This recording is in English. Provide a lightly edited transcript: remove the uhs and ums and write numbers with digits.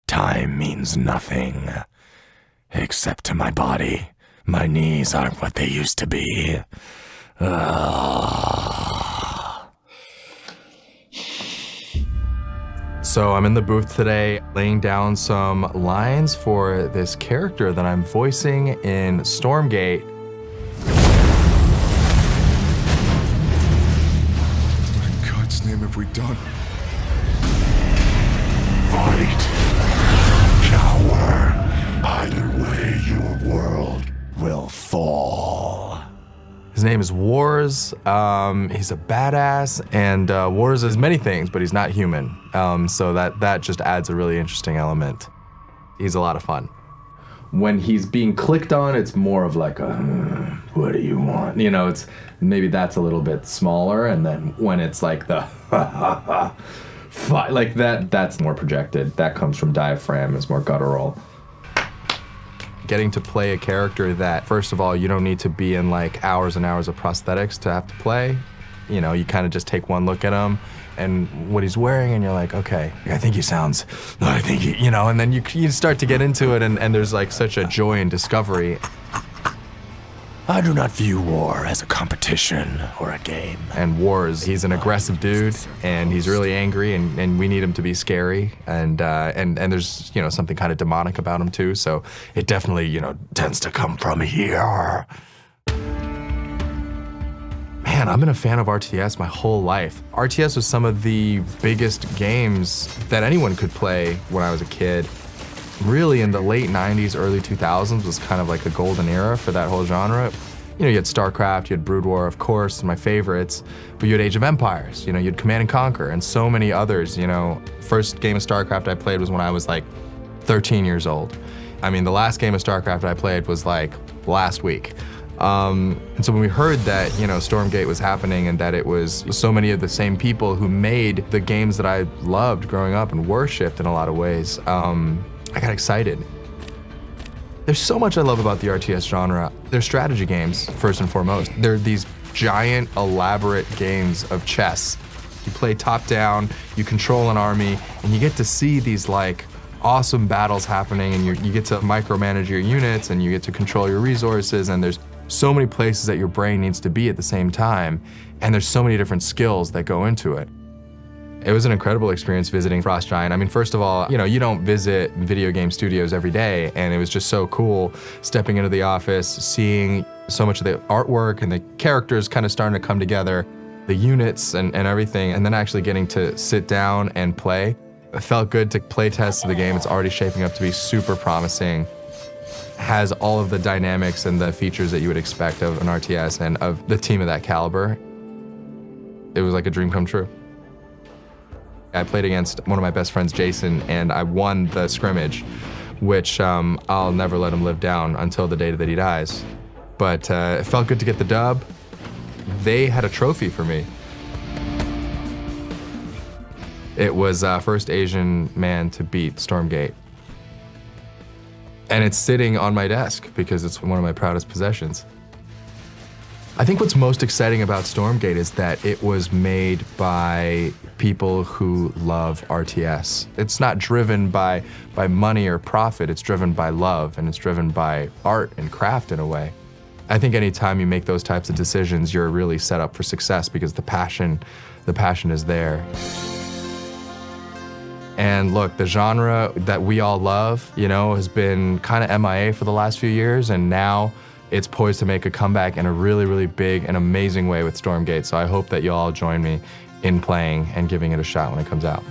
Time means nothing. Except to my body. My knees aren't what they used to be. So I'm in the booth today laying down some lines for this character that I'm voicing in Stormgate. What in God's name have we done? Fight. Cower. Either way, your world will fall. His name is Warz. He's a badass, and Warz is many things, but he's not human. So that just adds a really interesting element. He's a lot of fun. When he's being clicked on, it's more of like a, what do you want? You know, it's maybe that's a little bit smaller, and then when it's like the like that's more projected. That comes from diaphragm, is more guttural. Getting to play a character that, first of all, you don't need to be in like hours and hours of prosthetics to have to play. You know, you kind of just take one look at him and what he's wearing, and you're like, okay, I think he sounds, I think he, you know, and then you start to get into it, and there's like such a joy in discovery. I do not view war as a competition or a game. And Warz, he's an aggressive dude, and he's really angry, and we need him to be scary, and there's, you know, something kind of demonic about him too, so it definitely, you know, tends to come from here. Man, I've been a fan of RTS my whole life. RTS was some of the biggest games that anyone could play when I was a kid. Really, in the late 90s, early 2000s was kind of like a golden era for that whole genre. You know, you had StarCraft, you had Brood War, of course, my favorites, but you had Age of Empires, you know, you had Command and Conquer, and so many others, you know. First game of StarCraft I played was when I was like 13 years old. I mean, the last game of StarCraft I played was like last week. And so when we heard that, you know, Stormgate was happening and that it was so many of the same people who made the games that I loved growing up and worshipped in a lot of ways, I got excited. There's so much I love about the RTS genre. They're strategy games, first and foremost. They're these giant, elaborate games of chess. You play top-down, you control an army, and you get to see these like awesome battles happening, and you get to micromanage your units, and you get to control your resources, and there's so many places that your brain needs to be at the same time, and there's so many different skills that go into it. It was an incredible experience visiting Frost Giant. I mean, first of all, you know, you don't visit video game studios every day, and it was just so cool stepping into the office, seeing so much of the artwork and the characters kind of starting to come together, the units and everything, and then actually getting to sit down and play. It felt good to play test the game. It's already shaping up to be super promising. Has all of the dynamics and the features that you would expect of an RTS and of the team of that caliber. It was like a dream come true. I played against one of my best friends, Jason, and I won the scrimmage, which I'll never let him live down until the day that he dies. But it felt good to get the dub. They had a trophy for me. It was first Asian man to beat Stormgate. And it's sitting on my desk because it's one of my proudest possessions. I think what's most exciting about Stormgate is that it was made by people who love RTS. It's not driven by money or profit, it's driven by love, and it's driven by art and craft in a way. I think anytime you make those types of decisions, you're really set up for success because the passion is there. And look, the genre that we all love, you know, has been kind of MIA for the last few years, and now it's poised to make a comeback in a really, really big and amazing way with Stormgate. So I hope that you'll all join me in playing and giving it a shot when it comes out.